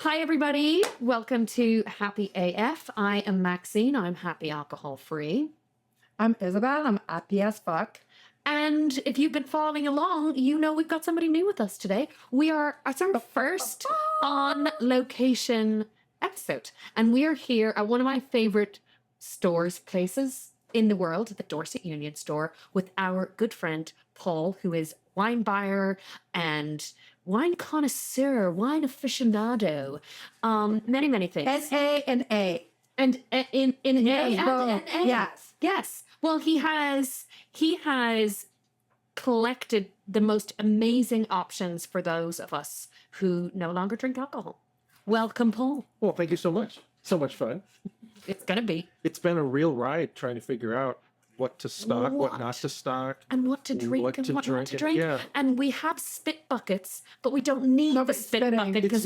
Hi, everybody. Welcome to Happy AF. I am Maxine. I'm happy alcohol free. I'm Isabelle. I'm happy as fuck. And if you've been following along, you know we've got somebody new with us today. It's our first on location episode. And we are here at one of my favorite places in the world, the Dorset Union store, with our good friend Paul, who is wine buyer and wine connoisseur, wine aficionado, many things. S-A and A. And in A and A. Yes. Well, he has collected the most amazing options for those of us who no longer drink alcohol. Welcome, Paul. Well, thank you so much. So much fun. It's gonna be. It's been a real ride trying to figure out what to stock, what not to stock. And what to drink what and to what not to drink, drink. yeah. And we have spit buckets, but we don't need the spit bucket because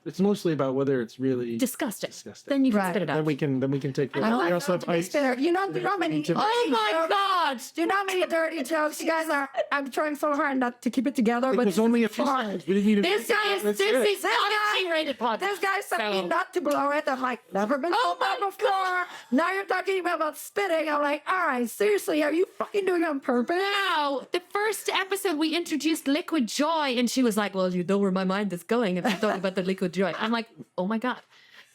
It's mostly about whether it's really disgusting. Then you can spit it out. Then we can take it. I We also have ice. You know how many Oh my God! Do you know how many dirty jokes you guys are? I'm trying so hard not to keep it together, but There's only a few times. We didn't need This guy is this unrated podcast. This guy's telling me not to blow it. I'm like, never been told that before. Now you're talking about spitting. I'm like, all right, seriously, are you fucking doing it on purpose? Now, the first episode we introduced liquid joy, and she was like, "Well, you know where my mind is going if you thought about the liquid joy." I'm like, "Oh my God,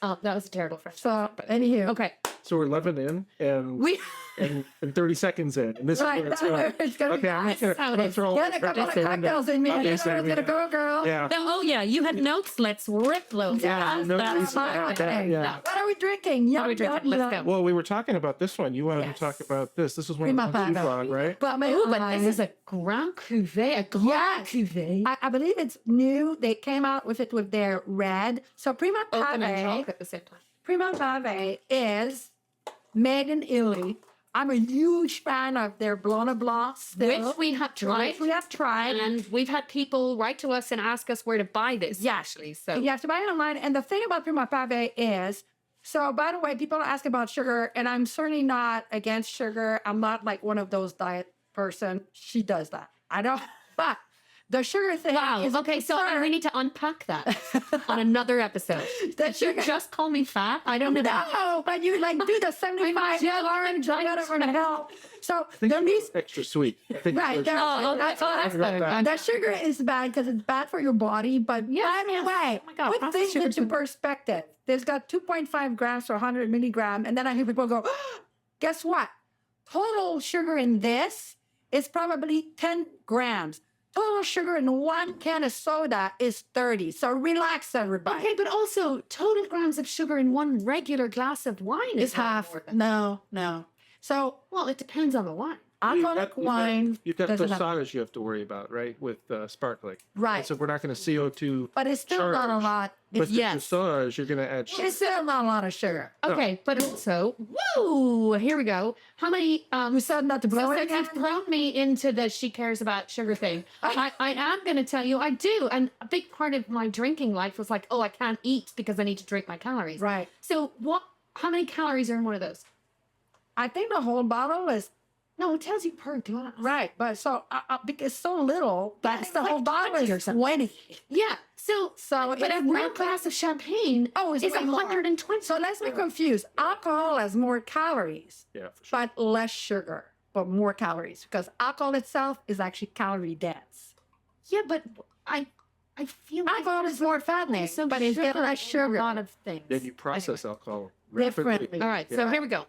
that was a terrible French." So, anywho, Okay, So we're 11 in and we. and 30 seconds in. And this right, is where it's gonna be I'm nice. gonna throw Get a couple of cocktails in me. Okay, Get a go, girl. Yeah. Oh yeah, you had notes. Let's rip those. Yeah, That's Yeah. What are we drinking? What are we drinking? Let's go. Well, we were talking about this one. You wanted Yes. to talk about this. This is one Prima of the Pava. ones you brought, right? But my But this is a Grand Cuvée, a Grand Cuvée. I believe it's new. They came out with it with their red. So Prima Open and Pave, chocolate at the same time. Prima Pave is made in Italy. I'm a huge fan of their Blonde Blanc still, Which we have tried. which we have tried. And we've had people write to us and ask us where to buy this. Yeah. Actually, so You have to buy it online. And the thing about Prima Pave is, so by the way, people ask about sugar, and I'm certainly not against sugar. I'm not like one of those diet person. She does that. I don't. But the sugar thing wow. is Okay, so we need to unpack that on another episode. that Did you sugar. just call me fat? I don't know. No, but you like do the 75 orange, whatever the hell. So I think the reason, extra sweet. I think right? there's- That's that. that sugar is bad because it's bad for your body. But by the way, Oh my God, put processed things sugar into too. perspective. There's got 2.5 grams or 100 milligram, and then I hear people go, "Guess what? Total sugar in this is probably 10 grams." Total sugar in one can of soda is 30. So relax, everybody. Okay, but also total grams of sugar in one regular glass of wine It's is not half. more than- No. So Well, it depends on the wine. alcoholic wine You've got doesn't have, dosages you have to worry about, right? With sparkling. Right. And so we're not going to CO2. but it's still not a charge. lot. But yes. the dosage, you're going to add sugar. It's still not a lot of sugar. Okay, but also, woo! Here we go. How many? You said not to blow So it since you've again? thrown me into the she cares about sugar thing, I am going to tell you I do. And a big part of my drinking life was like, oh, I can't eat because I need to drink my calories. Right. So how many calories are in one of those? I think the whole bottle is No, it tells you per glass. right. But so because so little, that's the like whole bottle 20 or is something. 20. Yeah. So but it's a real not- glass of champagne it's is way more. 120. So let's be confused. Alcohol has more calories, Yeah, for sure. but less sugar, but more calories because alcohol itself is actually calorie dense. Yeah, but I feel like Alcohol is more fatness, so but it's got less a sugar. lot of things. Then you process alcohol Differently. rapidly. All right, so here we go.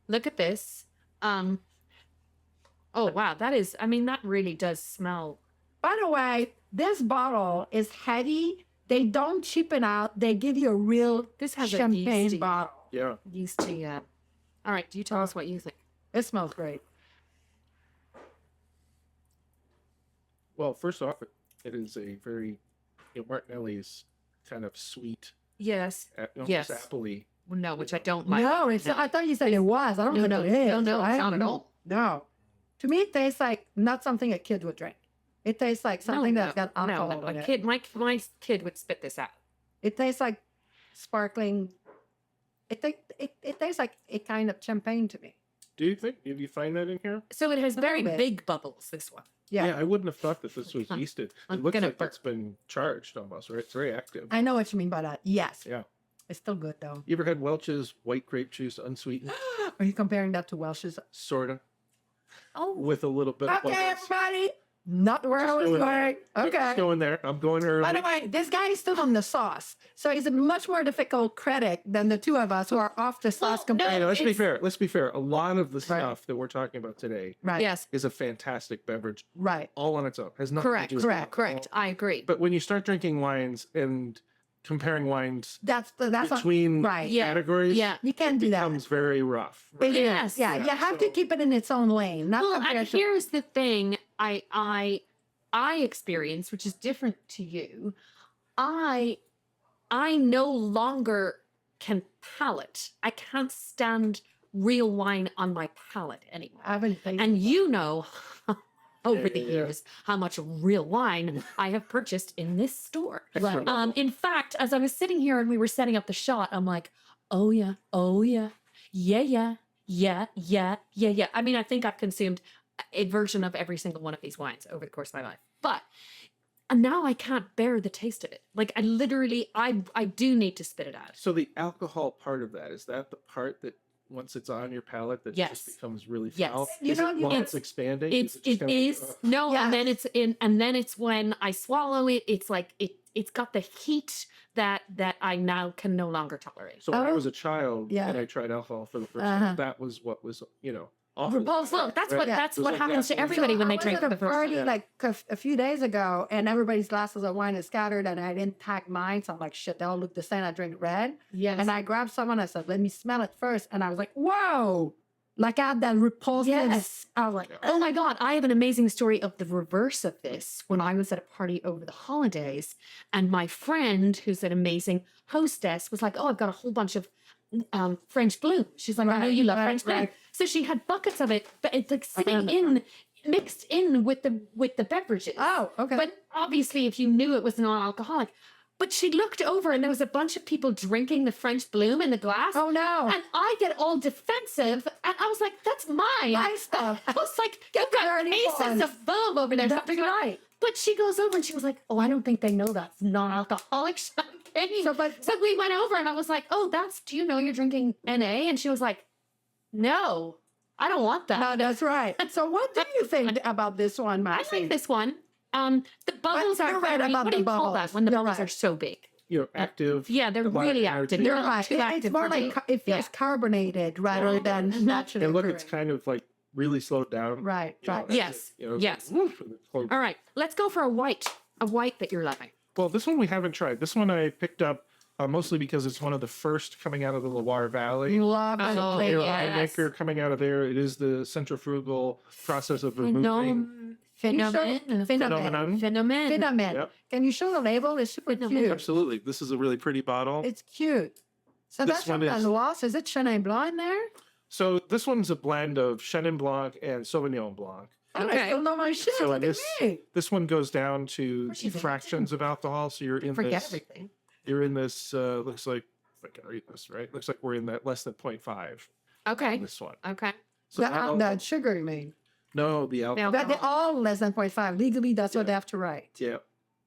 Look at this. Oh wow, that really does smell. By the way, this bottle is heavy. They don't cheapen out. They give you a real This has a champagne yeasty, bottle. Yeah. yeasty. All right, you tell us what you think. It smells great. Well, first off, it is a very Martinelli's kind of sweet, Yes. almost Yes. appley. No, which I don't like. No, it's. I thought you said it was. I don't think No, it is. no, I not don't at know. all. No. To me, it tastes like not something a kid would drink. It tastes like something that's got alcohol no. in A it. kid, my kid would spit this out. It tastes like sparkling. It tastes like a kind of champagne to me. Do you find that in here? So it has very bit. big bubbles. This one. Yeah. I wouldn't have thought that this was yeasted. I'm It looks gonna like it's been charged almost, right? It's very active. I know what you mean by that. Yes. Yeah. It's still good though. You ever had Welch's white grape juice unsweetened? Are you comparing that to Welch's? Sorta. Oh, With a little bit of Okay, everybody. Not where I was going. going. Okay. Just going there. I'm going early. By the way, this guy is still on the sauce. So he's a much more difficult critic than the two of us who are off the sauce no, completely. Hey, let's be it's- fair. Let's be fair. A lot of the stuff that we're talking about today Right. yes, is a fantastic beverage Right. all on its own. Has nothing correct, to do with correct, alcohol. correct. I agree. But when you start drinking wines and comparing wines That's between right. Yeah. categories, Yeah. You can't do it that. becomes very rough. It is. Yes. Yeah. You have to keep it in its own lane. Not Well, compare and to- here's the thing I experience, which is different to you. I no longer can palate. I can't stand real wine on my palate anymore. I haven't tasted And you know over the Yeah. years how much real wine I have purchased in this store. Right. In fact, as I was sitting here and we were setting up the shot, I'm like, oh yeah, yeah. I mean, I think I've consumed a version of every single one of these wines over the course of my life. But now I can't bear the taste of it. Like I literally, I do need to spit it out. So the alcohol part of that, is that the part that once it's on your palate that Yes. just becomes really Yes. foul? You Is know, it you while can- it's expanding? It just kind of- is no, Yeah. and then it's in, and then it's when I swallow it. It's like it's got the heat that I now can no longer tolerate. So when I Oh. was a child Yeah. and I tried alcohol for the first Uh-huh. time, that was what was, awful. Repulsive. That's Right? what Yeah. that's It was what like happens that. to everybody when I they was drink at for a the first party time. like a few days ago, and everybody's glasses of wine is scattered, and I didn't pack mine, so I'm like, shit, they all look the same. I drink red, Yes. and I grabbed someone. I said, let me smell it first, and I was like, whoa, like I had that repulsive. Yes. I was like, Oh my God, I have an amazing story of the reverse of this when I was at a party over the holidays. And my friend, who's an amazing hostess, was like, oh, I've got a whole bunch of French bloom. She's like, I know you love French bloom. right. So she had buckets of it, but it's like sitting in, mixed in with the beverages. oh, okay. But obviously, if you knew it was non-alcoholic. But she looked over and there was a bunch of people drinking the French bloom in the glass. oh no, And I get all defensive, and I was like, "That's mine." my stuff. I was like, "You've got dirty cases ones. of foam over there." That's Something like- right. But she goes over and she was like, "Oh, I don't think they know that's non-alcoholic champagne." So, but So we went over, and I was like, "Oh, that's. Do you know you're drinking NA?" And she was like, "No, I don't want that." no, that's right. So, what do you think about this one, I Maxine? like this one. The bubbles you're are right very, about what do the you call bubbles. that when the You're bubbles right. are so big? Active. Yeah, they're a lot of really energy. active. You're They're not right. too It's active more for me. like it feels carbonated rather than naturally. And look, occurring. it's kind of like really slowed down. right, right. Yes, it's yes. like, woof, and it's close. All right, let's go for a white that you're loving. Well, this one we haven't tried. This one I picked up mostly because it's one of the first coming out of the Loire Valley. You love it. Oh, You know, yes. winemaker coming out of there. It is the centrifugal process of removing. Phenomenon. Phenomenon. Phenomenon. Yep. Can you show the label? It's super Phenomenon. cute. Absolutely. This is a really pretty bottle. It's cute. So This that's one from is- the loss. Is it Chenin Blanc in there? So this one's a blend of Chenin Blanc and Sauvignon Blanc. Oh, I Okay. still know my shit. So Look in at this me. this one goes down to She's a- fractions of alcohol. So you're in Forget this. everything. You're in this. Looks like if I can read this right. Looks like we're in that less than 0.5. Okay. This one. Okay. So The sugar, you mean? no, the alcohol. But they're all less than 0.5. Legally, that's what they have to write. Yeah.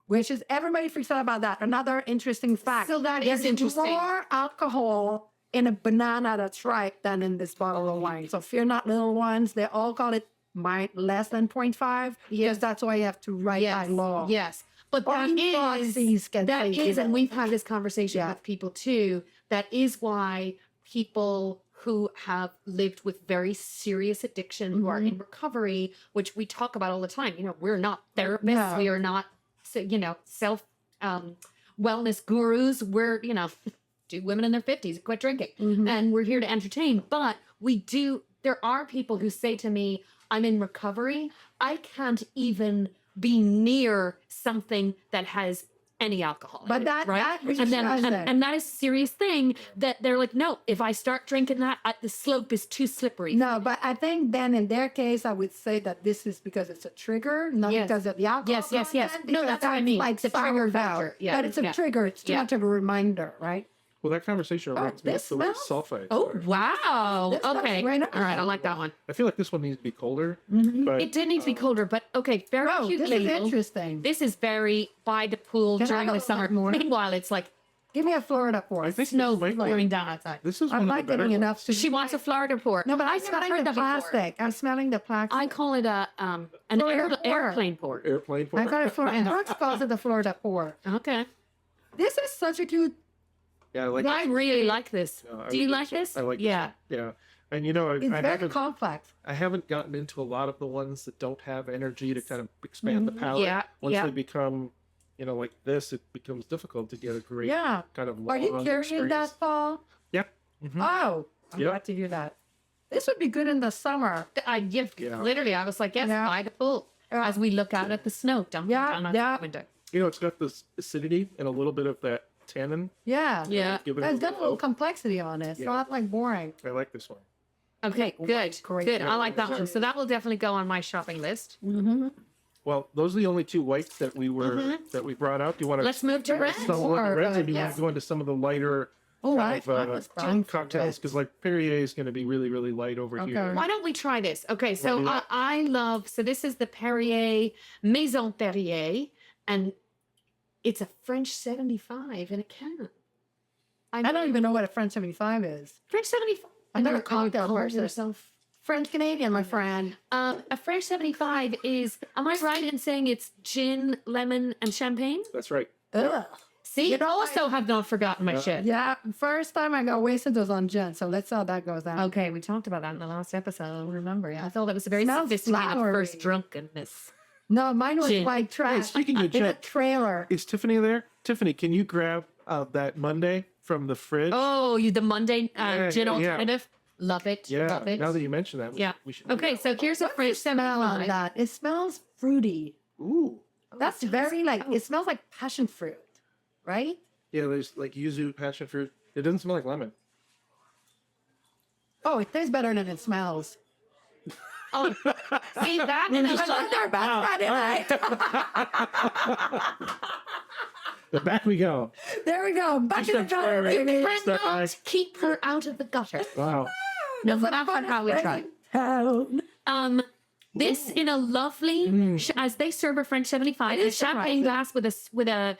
Which is, everybody freaks out about that. Another interesting fact. So that There's is interesting. more alcohol in a banana that's ripe than in this bottle of wine. So fear not, little ones. They all call it less than 0.5 because that's why you have to write Yes. by law. Yes. But Or that even proxies can that say is, that. and we've had this conversation Yeah. with people too. That is why people who have lived with very serious addiction, who are in recovery, which we talk about all the time. You know, we're not therapists. No. We are not, self wellness gurus. We're, two women in their 50s quit drinking, and we're here to entertain. But there are people who say to me, I'm in recovery. I can't even be near something that has any alcohol. in But it, that- right? that and then does it. and that is a serious thing that they're like, no, if I start drinking that, the slope is too slippery. No, but I think then in their case, I would say that this is because it's a trigger, not Yes. because of the alcohol. Yes, yes, yes. content, No, because that's what I mean. Like It's a trigger soured out. factor. Yeah, But it's a yeah. trigger. It's too Yeah. much of a reminder, right? Well, that conversation reminds me of this the smells- sulfite. Oh, wow. This smells Okay. very nice. All right. I like that one. I feel like this one needs to be colder, but It did need to be colder, but okay. Very Oh, cute this is label. interesting. This is very by the pool Can I during go the a summer. bit more? Meanwhile, it's like Give me a Florida pour. I think snow this might be- pouring down outside. this is I'm one not of the better getting ones. enough to. She wants a Florida pour. No, but I'm I've never smelling heard the that before. plastic. I'm smelling the plastic. I call it an Florida pour. airplane pour. Airplane pour. I got it for and Brooks calls it the Florida pour. Okay. This is such a cute. Yeah, I like. I really like this. I Do you like like this this? one. I like this Yeah. one. Yeah, and you know, It's I very haven't complex. I haven't gotten into a lot of the ones that don't have energy to kind of expand the palette. Yeah, Once yeah. they become, you know, like this, it becomes difficult to get a great Yeah. kind of Are you long carrying experience. that fall? Yeah. Mhm. Oh, I'm Yep. glad to hear that. This would be good in the summer. Yeah. Literally, I was like, yes, Yeah. by the pool. As we look out at the snow dumping Yeah, down on yeah. the window. You know, it's got this acidity and a little bit of that tannin. Yeah. Yeah. Give it There's a got a little little. complexity on it. It's Yeah. not like boring. I like this one. Okay, good. Great. Good. I like that one. So that will definitely go on my shopping list. Mm-hmm. Well, those are the only two whites that we brought out. Do you want to Let's move to red. some of the reds, or do you want yes. to go into some of the lighter Oh, kind I of, was brown cocktails? Because like Perrier is going to be really, really light over Okay. here. Why don't we try this? Okay, so do that? I love, so this is the Perrier Maison Perrier, and it's a French 75 in a can. I don't even know what a French 75 is. French 75. I'm not a Never cocktail called person. yourself. French Canadian, my friend. A French 75 is, am I right in saying it's gin, lemon, and champagne? That's right. Ugh. See, You know, also have not forgotten my shit. Yeah, first time I got wasted was on gin, so let's see how that goes down. Okay, we talked about that in the last episode. Remember, yeah. I thought it was a very Smells sophisticated flowery. first drunkenness. No, mine was Gin. white trash. speaking of in gin. a trailer. Is Tiffany there? Tiffany, can you grab that Monday from the fridge? Oh, you the Monday Yeah, gin yeah. alternative? Love it. yeah. Love it. Now that you mention that, Yeah. we should. do Okay, so here's a French Smell on 75. that. It smells fruity. that. Ooh. That's very like, it smells like passion fruit, right? Yeah, there's like yuzu, passion fruit. It doesn't smell like lemon. Oh, it tastes better than it smells. Oh, see that? And I love their back But back we go. There we go. Back in the jar. Sorry. baby. Friend Start by- notes, keep her out of the gutter. Wow. No matter how we try. This in a lovely, as they serve a French 75, It a is champagne surprising. glass with a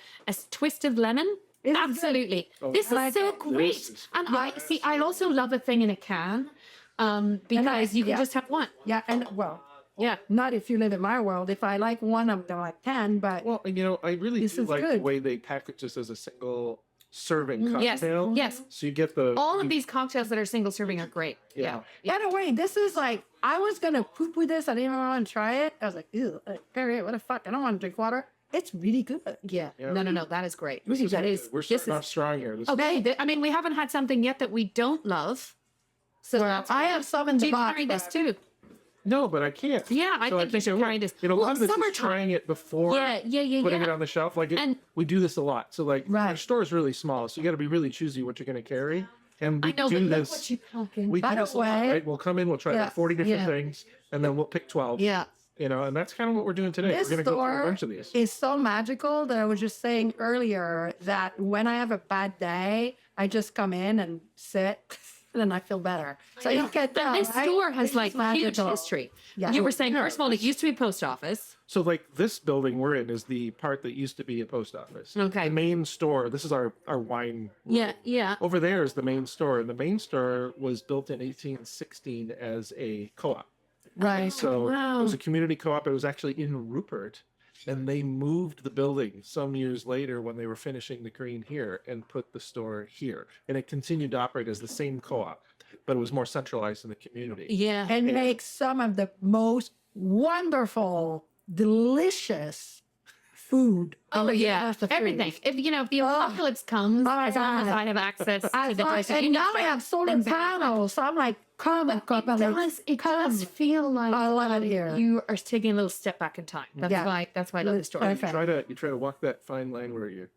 twist of lemon. It's Absolutely. Oh, This I is so like it. great. This is- And I see, I also love a thing in a can because you can yeah. just have one. Yeah, and well, Yeah. not if you live in my world. If I like one of them, I can, but Well, and you know, I really This do is like the good. way they package this as a single serving Yes. cocktail. Yes. So you get the All of these cocktails that are single serving are great. Yeah. Yeah. by the way, this is like, I was going to poop with this. I didn't even want to try it. I was like, ew, Perrier, what the fuck? I don't want to drink water. It's really good. Yeah. Yeah. No. That is great. This is That good. is. We're This starting off is strong here. This okay. I mean, we haven't had something yet that we don't love. So that's I have some in Do the you box. carry this but- too? No, but I can't. Yeah, I So think we should try this. You know, a lot Well, of this is summertime. trying it before Yeah. putting it on the shelf. Like And- we do this a lot. So like Right. our store is really small, so you got to be really choosy what you're going to carry. And we I know, do but look this. what you're talking. We By do the this a lot, way- right? We'll come in, we'll try Yeah, like 40 different yeah. things, and then we'll pick 12. Yeah. You know, and that's kind of what we're doing today. This We're going to go through a store bunch of these. is so magical that I was just saying earlier that when I have a bad day, I just come in and sit and then I feel better. So you get But that. this store has It's like huge magical. history. Yeah. You were saying, first of all, it used to be a post office. So like this building we're in is the part that used to be a post office. Okay. The main store, this is our wine. Yeah. Over there is the main store, and the main store was built in 1816 as a co-op. Right. So Wow. it was a community co-op. It was actually in Rupert, and they moved the building some years later when they were finishing the green here and put the store here. And it continued to operate as the same co-op, but it was more centralized in the community. Yeah. And make some of the most wonderful, delicious food. Oh, yeah. That's the food. Everything. If the apocalypse comes, my as long as God. I have access to I the thought- and now I have solar panels. So I'm like, come and come. It does feel like I love it here. you are taking a little step back in time. That's Yeah. why I love the story. Perfect. You try to walk that fine line where you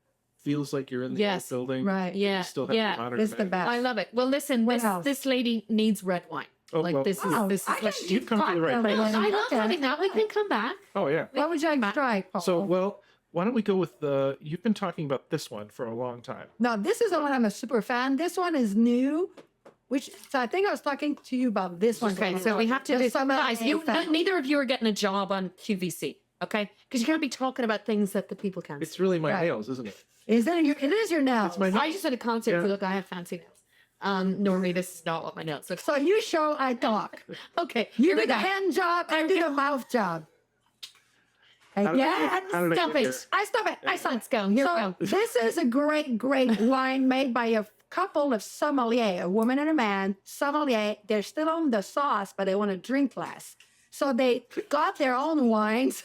feels like you're in the Yes. old building. Right. Yeah. You still have Yeah. the modern It's the amenities. best. I love it. Well, listen, What else? this lady needs red wine. Oh, Like well- this is Oh, this I is can what You've come to the right place. I love having that. We can come back. Oh yeah. What would you like to try, Paul? So well, Why don't we go with the? You've been talking about this one for a long time. Now, this is the one I'm a super fan. This one is new, so I think I was talking to you about this one. Okay, so we have to do guys. Neither of you are getting a job on QVC, okay? Because you can't be talking about things that the people can't. It's really my nails, isn't it? Is that it is your nails? It's my nails. I just had a concert. Yeah. Look, I have fancy nails. Normally this is not what my nails look. So you show, I talk. Okay, You do the hand job, I do the mouth job. How did I stop get here? it. I stop it. I stop. Let's go. Here we So go. this is a great wine made by a couple of sommelier, a woman and a man. Sommelier, they're still on the sauce, but they want to drink less. So they got their own wines.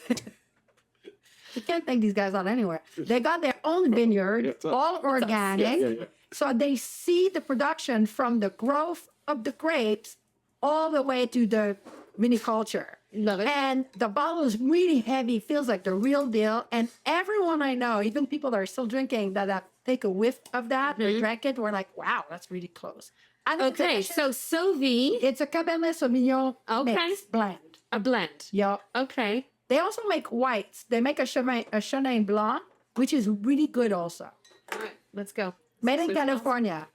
You can't take these guys out anywhere. They got their own vineyard, all organic. Yeah. So they see the production from the growth of the grapes all the way to the viniculture. Love it. And the bottle is really heavy, feels like the real deal. And everyone I know, even people that are still drinking, that take a whiff of that, they drank it, we're like, wow, that's really close. And Okay, so Sauvi, it's a Cabernet Sauvignon mix blend. a blend. Yeah. Okay. They also make whites. They make a Chenin Blanc, which is really good also. All right, let's go. Made in California.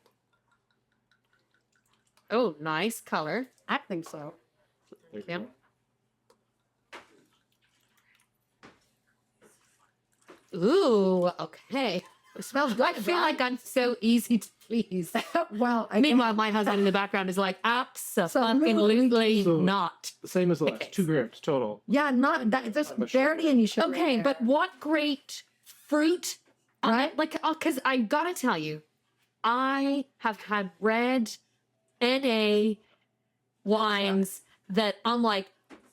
Oh, nice color. I think so. Yeah. Ooh, okay. It smells good. I feel like I'm so easy to please. Well, I Meanwhile, my husband in the background is like, absolutely So- not. The same as the last. 2 grams total. yeah, not that. There's barely any sugar. Okay, in but what great fruit, Right? Like, because I gotta tell you, I have had red NA wines that I'm like,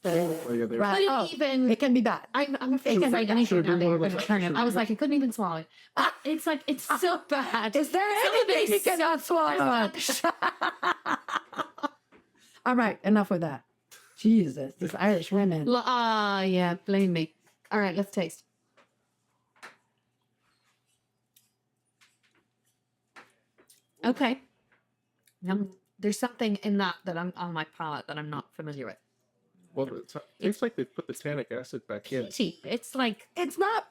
Oh, yeah, they were- Right. couldn't Oh, even. it can be bad. I'm afraid I didn't Should've even been one of know those- they turn it. I was like, I couldn't even swallow it. It's like, it's so bad. Is there Some of anything you it's cannot swallow? All right, enough with that. Jesus, these Irish women. Yeah, blame me. All right, let's taste. Okay. There's something in that I'm on my palate that I'm not familiar with. Well, it's like they put the tannic acid back in. Peachy. It's like It's not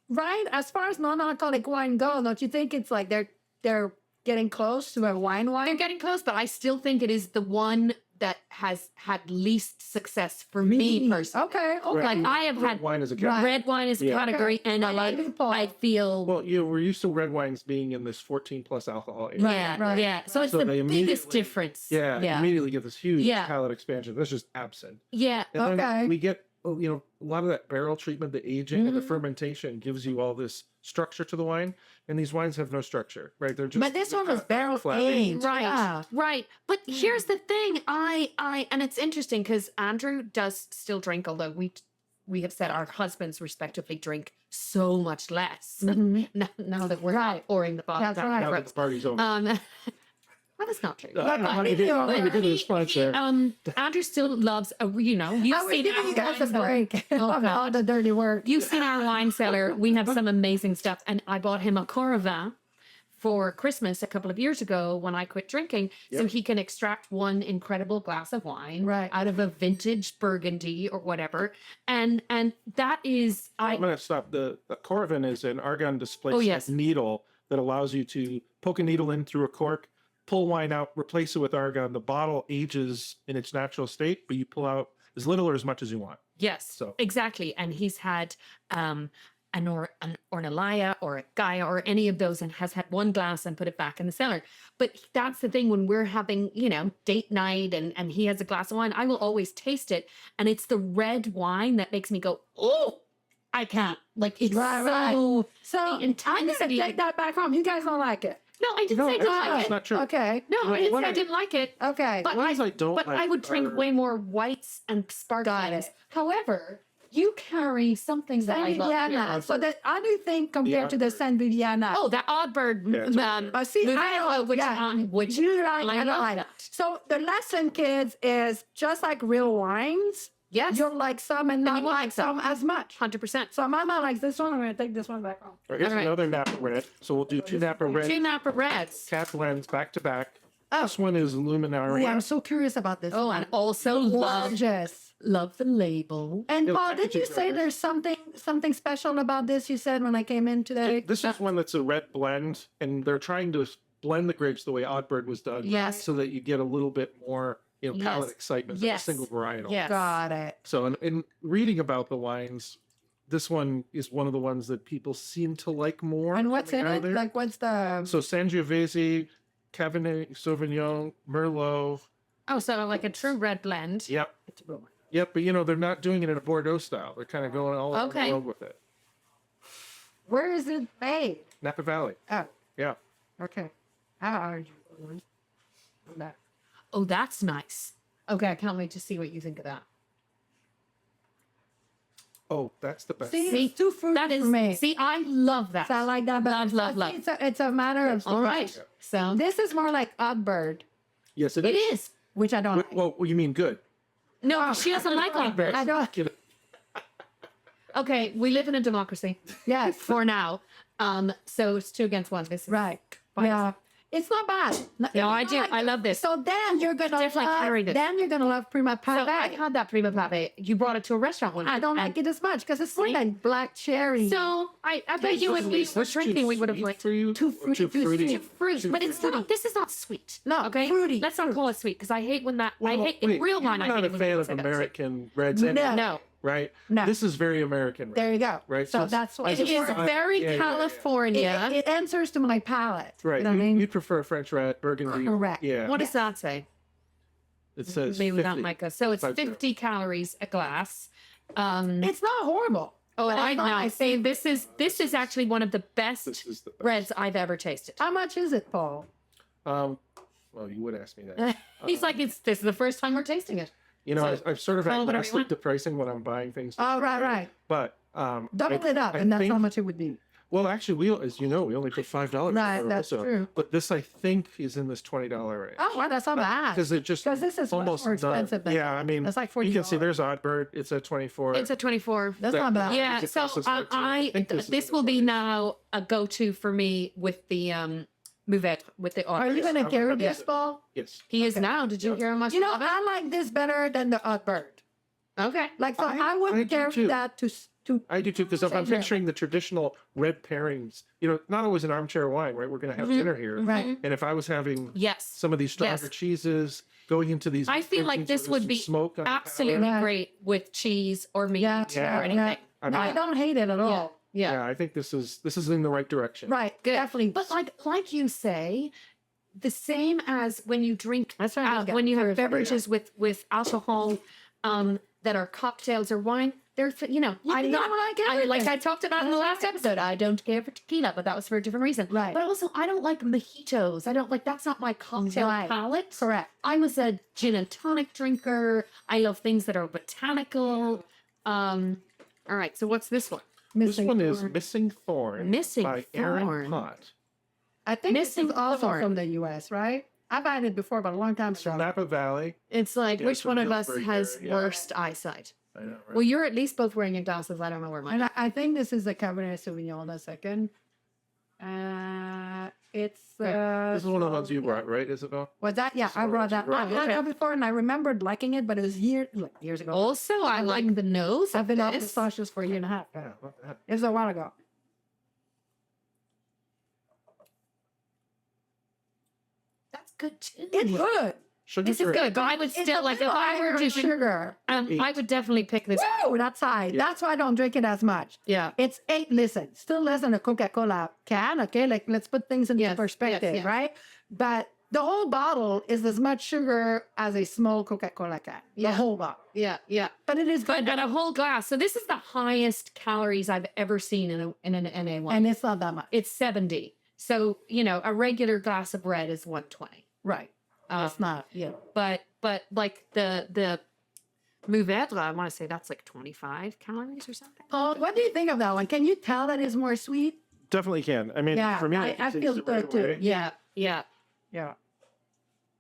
right as far as non-alcoholic wine go. Don't you think it's like they're getting close to a wine? they're getting close, but I still think it is the one that has had least success for me personally. Okay. Right. Like I have had Wine is a Right. red wine is a Yeah. category, and I like it, Paul. I feel Well, we're used to red wines being in this 14 plus alcohol age. yeah, right. yeah. So it's So the they biggest immediately- difference. Yeah, yeah, immediately get this huge Yeah. palate expansion. That's just absent. yeah. And Okay. then we get, a lot of that barrel treatment, the aging and the Mhm. fermentation gives you all this structure to the wine. And these wines have no structure, right? They're just. But this one was barrel flat. aged. Right, Yeah. right. But here's the thing. And it's interesting because Andrew does still drink, although we have said our husbands respectively drink so much less Mhm. now that we're pouring the bottle That's down. right. Now that the party's over. Well, that's not true. I don't know how they did the response there. Andrew still loves you've I was seen giving you guys a our break Oh, of God. all the dirty work. You've seen our wine cellar. We have some amazing stuff. And I bought him a Coravin for Christmas a couple of years ago when I quit drinking. So Yep. he can extract one incredible glass of wine Right. out of a vintage Burgundy or whatever. And that is, I'm going to stop. The Coravin is an argon displacement yes. needle that allows you to poke a needle in through a cork, pull wine out, replace it with argon. The bottle ages in its natural state, but you pull out as little or as much as you want. yes, So- exactly. And he's had an Ornellaia or a Gaia or any of those and has had one glass and put it back in the cellar. But that's the thing when we're having, date night and he has a glass of wine, I will always taste it. And it's the red wine that makes me go, oh, I can't. Like it's Right. so So I'm gonna intensity. take that back home. You guys don't like it. No, I didn't No, say I didn't like that's it. not true. Okay. No, I didn't What say I I- didn't like it. Okay. But Wines I don't But like I would drink are- way more whites and sparklings. it. However, you carry something that I Saint love. Viviana. So that I do think compared to the Oddbird. Saint Viviana. Oh, that Oddbird. Yeah, it's But see, which you like, I I don't love like. that. So the lesson, kids, is just like real wines. Yes, You'll like some and not you like like some. some as much. 100%. So Mama likes this one. I'm going to take this one back home. Or here's All right. another Napa Red. So we'll do 2 Napa Red Two Napa Reds. cat blends back to back. Oh. This one is Ooh, I'm Luminaria. so curious about this. Oh, and also love gorgeous. Love the label. And Yeah, Paul, did you packaging say right. there's something special about this? You said when I came in today. This is one that's a red blend, and they're trying to blend the grapes the way Oddbird was done. Yes. So that you get a little bit more, palate Yes. excitement than a Yes. single varietal. Yes. Got it. So in reading about the wines, this one is one of the ones that people seem to like more. And what's in coming out it? of there. Like, what's the? So Sangiovese, Cabernet Sauvignon, Merlot. Oh, so like a true red blend. Yep. Yep, but they're not doing it in a Bordeaux style. They're kind of going all over Okay. the world with it. Where is it made? Napa Valley. Oh, Yeah. okay. How are you? That. Oh, that's nice. Okay, I can't wait to see what you think of that. Oh, that's the best. See, See, it's too fruity That is, for me. see, I love that. So I like that, but Love. It's a matter of. All right. So This is more like Oddbird, Yes, it is. which I don't. like. Well, you mean good. No, she doesn't like Oddbird. I don't. Okay, we live in a democracy Yes. for now. So it's 2 against 1. This is Right. fine. Yeah. It's not bad. No, I do. I love this. So then you're gonna Definitely love, carried it. then you're gonna love Prima So I Pave. had that prima pave. You brought it to a restaurant one. I don't and like it as much because it's more See? like black cherry. So I bet you if we were drinking, we would have liked for you. Too Or fruity, Too too fruity. sweet. fruit, Too but it's fruity. not. This is not sweet. No, okay, fruity. Let's not call it sweet because I hate when that. I Well, hate wait, in real wine. You're I not hate a it when fan people of say that. American reds, No. anyway, No, right? No. This is very American. Red, There you go. right? So it's- that's what it as a is style- very yeah, yeah, yeah. California. It answers to my palate. Right. You know what I mean? You'd prefer a French red, Burgundy. Correct. Yeah. What does that say? It says Maybe 50. not Micah. So it's 50. 50 calories a glass. It's not horrible. Oh, and But I it's know. not I my say this is actually one of the best This is the best. reds I've ever tasted. How much is it, Paul? Well, you would ask me that. He's like, this is the first time we're tasting it. I've sort of call it whatever you agnostic want. to pricing when I'm buying things. Oh, right. But Double it up, I and that's think- how much it would be. Well, actually, as you know, we only put $5. Right, for it that's also. true. But this, I think, is in this $20 range. Oh, well, that's not bad. Because it just 'Cause this is much almost more done. expensive than Yeah, I mean, It's like you can see $40. there's Oddbird. It's at 24. It's a 24. That's not bad. Yeah, It so costs us more, too. I think this this is will be the- now a go-to for me with the Mouvette, with the Are you gonna carry Yeah. this, Paul? Yes. He is now. Did you hear how much? You know, love it? I like this better than the Oddbird. Okay. Like, so I I wouldn't do carry too. that to. I do too, because if I'm Same here. picturing the traditional red pairings, not always an armchair wine, right? We're going to have dinner here. Right. And if I was having Yes. some of these stronger Yes. cheeses, going into these. I feel like things this where would there's be some smoke on the palate. absolutely Yeah. great with cheese or meat Yeah, Yeah. or anything. I No, I mean, don't hate it at all. Yeah. yeah, I think this is in the right direction. Right. Good. Definitely. But like you say, the same as when you drink, That's what I was when you have getting. beverages with alcohol that are cocktails or wine, they're I'm not like I, like everything. I talked about in the last episode. I don't care for tequila, but that was for a different reason. Right. But also, I don't like mojitos. I don't like that's not my cocktail Right. palate. Correct. I was a gin and tonic drinker. I love things that are botanical. All right. So what's this one? This one is Thorn. Missing Thorn Missing by Thorn. Aaron Pott. I think this Missing is also Thorn. from the U.S., right? I've had it before, but a long time From ago. Napa Valley. It's like Yeah, which it's from one of us Hillsbury has area, yeah. worst eyesight? I know, right? Well, you're at least both wearing your glasses. I don't know where mine. And I think this is the Cabernet Sauvignon. A second. It's This is one of the ones you brought, right, Isabel? Was that? Yeah, I brought that. Right, I've had okay. that before, and I remembered liking it, but it was years ago. Also, I like the nose. I've of been off the this. sausages for a year and a half. Yeah, not bad. It was a while ago. That's good too. It's good. Sugar This is free. good, but I would It's still a like if little I were higher to sugar. I would definitely pick this. Whoa, that's high. Yeah. That's why I don't drink it as much. Yeah. It's 8. Listen, still less than a Coca-Cola can. Okay, like let's put things into Yes, perspective, yes. right? But the whole bottle is as much sugar as a small Coca-Cola can. Yeah. The whole bottle. Yeah. Yeah. But it is But good, but a whole glass. So this is the highest calories I've ever seen in an NA one. and it's not that much. It's 70. So a regular glass of red is 120. Right. It's not. Yeah. But like the Mouvette, I want to say that's like 25 calories or something. Paul, what do you think of that one? Can you tell that it's more sweet? Definitely can. I mean, Yeah, for me, I can taste feel it right good too. away. Yeah. Yeah. Yeah.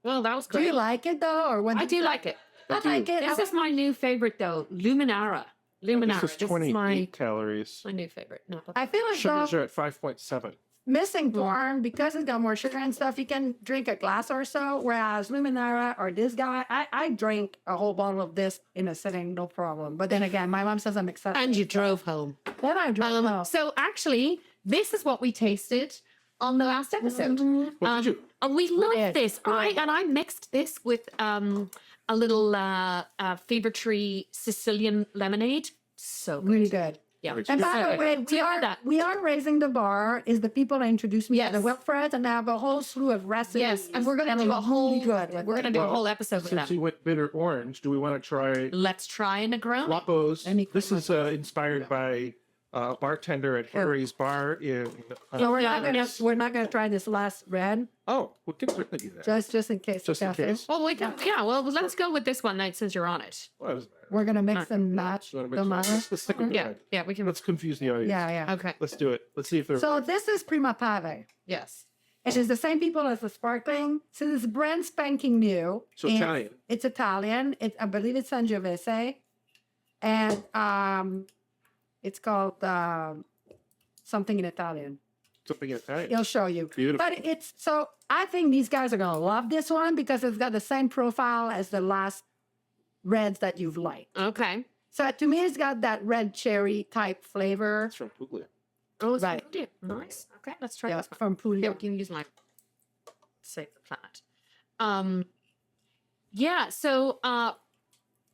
Well, that was Do great. you like it though, or what? I do like it. I like it. This is my new favorite though, Luminara. Luminara. This is 28 my calories. new favorite. No, I feel like Sugars though, are at 5.7. missing corn, because it's got more sugar and stuff, you can drink a glass or so. Whereas Luminara or this guy, I drink a whole bottle of this in a sitting, no problem. But then again, my mom says I'm excessive. And you drove home. Then I drove home. So actually, this is what we tasted on the last episode. What did you? And we love Yes. this. I mixed this with a little Fever Tree Sicilian lemonade. So good. Really good. Yeah. And by the way, Do you have that? we are raising the bar. Is the people that introduced me Yes. to the Wilfreds, and I have a whole slew of recipes. Yes, and we're gonna that do are a whole. really good. We're gonna do a whole episode with Since them. you went bitter orange, do we want to try Let's try a Negroni. Lapos? Any This is inspired by a bartender at Harry's Bar in. So Yeah. we're not gonna try this last red, Oh, we can certainly do that. just in case. Just in okay? case. Well, we can. Yeah. Well, let's go with this one night since you're on it. What does it matter? We're gonna mix and match You wanna the mix it? matter. Let's stick with Yeah. that. Yeah. We can. Let's confuse the audience. Yeah, yeah. Okay. Let's do it. Let's see if they're. So this is Prima Pave. Yes. It is the same people as the sparkling. So it's brand spanking new. So And Italian. It's Italian. I believe it's Sangiovese. And it's called something in Italian. Something Italian. He'll show you. Beautiful. But it's so I think these guys are gonna love this one because it's got the same profile as the last reds that you've liked. Okay. So to me, it's got that red cherry type flavor. It's from Puglia. Oh, it's Right. good. Nice. Okay. Let's try Yeah, this one. from Puglia. Yeah, we can use my save the planet. Yeah, so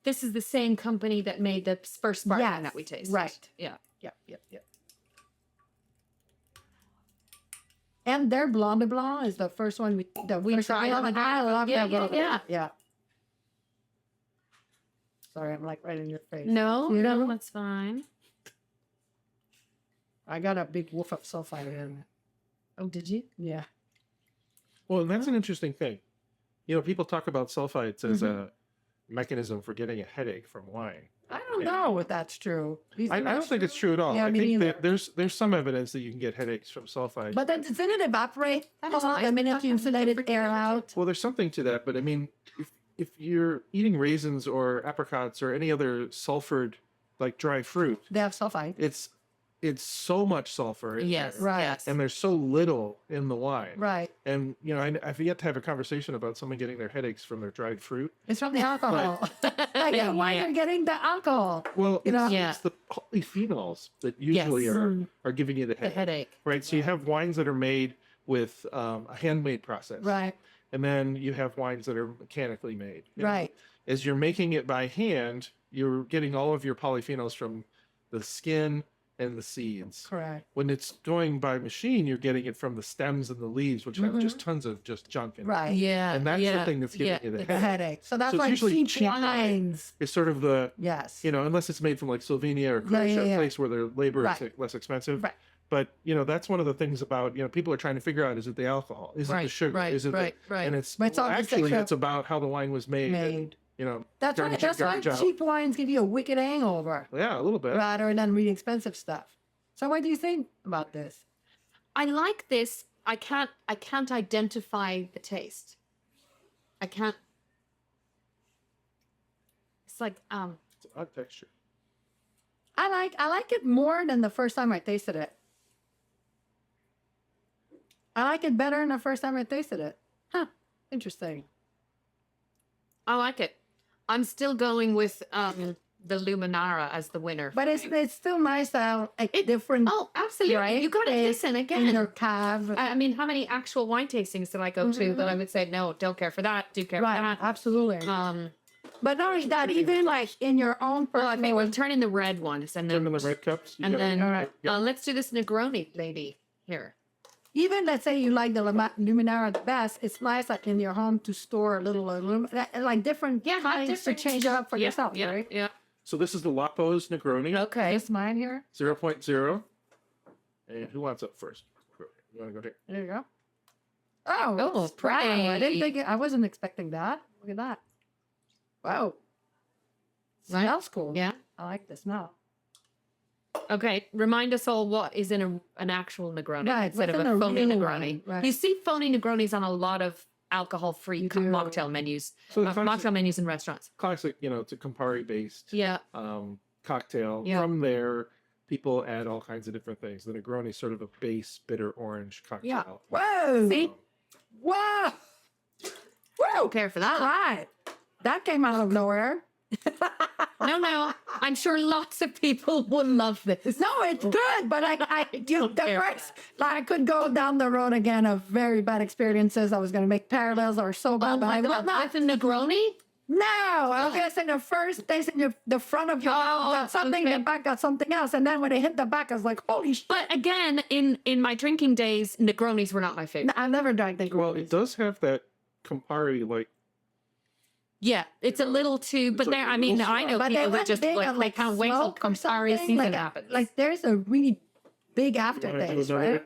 this is the same company that made the first sparkling Yes, that we tasted. right. Yeah. Yep. And their Blanc de Blanc is the first one we tried tried. on I love Yeah, that. yeah, little- yeah. yeah. Sorry, I'm like right in your face. No, You no, know? that's fine. I got a big woof of sulfite in. Oh, did you? Yeah. Well, and that's an interesting thing. You know, people talk about sulfites as Mm-hmm. a mechanism for getting a headache from wine. I don't know if that's true. I don't think it's true at all. Yeah, I me think neither. that there's some evidence that you can get headaches from sulfite. But then doesn't it evaporate? That is the nice. minute you insulate it air out. Well, there's something to that, but I mean, if you're eating raisins or apricots or any other sulfured, like dry fruit, They have sulfite. it's so much sulfur, in Yes. there, Right. Yes. and there's so little in the wine. Right. And you know, I've yet to have a conversation about someone getting their headaches from their dried fruit. It's from the alcohol. Yeah, Why yeah. you're getting the alcohol? Well, You know? Yeah. it's the polyphenols that usually Yes. are giving you the The headache, headache. right? So you have wines that are made with a handmade process, Right. and then you have wines that are mechanically made. you know. Right. As you're making it by hand, you're getting all of your polyphenols from the skin and the seeds. Correct. When it's going by machine, you're getting it from the stems and the leaves, which have just tons of just junk in it. Right. Yeah. And that's yeah, the thing that's giving yeah. you the The headache. headache. So that's So it's why usually cheap cheap wines. It's sort of the, Yes. you know, unless it's made from like Slovenia or Yeah, Croatia, yeah, a yeah. place where their labor Right. is less expensive. Right. But, you know, that's one of the things about, you know, people are trying to figure out, is it the alcohol? Is it the Right, sugar? right, Is it right, the, right. And it's, But it's all just actually, extra- it's about how the wine was made. and, Made. you know, That's why. garbage in, That's why garbage out. cheap wines give you a wicked hangover Yeah, a little bit. rather than really expensive stuff. So what do you think about this? I like this. I can't identify the taste. I can't. It's like It's an odd texture. I like it more than the first time I tasted it. I like it better than the first time I tasted it. Huh. Interesting. I like it. I'm still going with the Luminara as the winner. But it's still nice to have a different Oh, absolutely. right? You got to taste listen in again. your cave. I mean, how many actual wine tastings did I go to that I would say, no, don't care for that, do care Right, for that? absolutely. But not only that, even like in your own Well, I personal mean, we'll turn in the red ones and Turn then, them in red cups. You and got it. then All right. let's do this Negroni lady here. even let's say you like the Luminara the best, it's nice like in your home to store a little like different kinds different- to change up for Yeah, yourself, yeah, right? yeah. So this is the Lapos Negroni, Okay. It's mine here. 0.0. And who wants up first? You want to go there? There you go. Oh, Oh, it's proud. I didn't pretty. think I wasn't expecting that. Look at that. Wow. Smells cool. Yeah. I like the smell. Okay. Remind us all what is in an actual Negroni Right, instead of what's a in a phony real Negroni. one, right. You see phony Negronis on a lot of alcohol-free You do. mocktail menus, So the mocktail menus in restaurants. classic, you know, it's a Campari based Yeah. cocktail. Yeah. From there, people add all kinds of different things. The Negroni is sort of a base bitter orange cocktail. Whoa. See? Whoa. I don't care for that. Right. That came out of nowhere. No. I'm sure lots of people would love this. No, it's good, but I could go down the road again of very bad experiences. I was going to make parallels or so bad, Oh but my I will God, not. with a Negroni? No, I was going to say the first they said the front of your mouth got something, okay. the back got something else, and then when they hit the back, I was like, holy shit! But again, in my drinking days, Negronis were not my favorite. I never drank the Well, it does have that Campari, like, Yeah, it's a little too. But like there, a I mean, little I know But they people that went just big like on, they can't wait till smoke or Campari something, season like, happens. Like there's a really big wanna aftertaste, do another? right?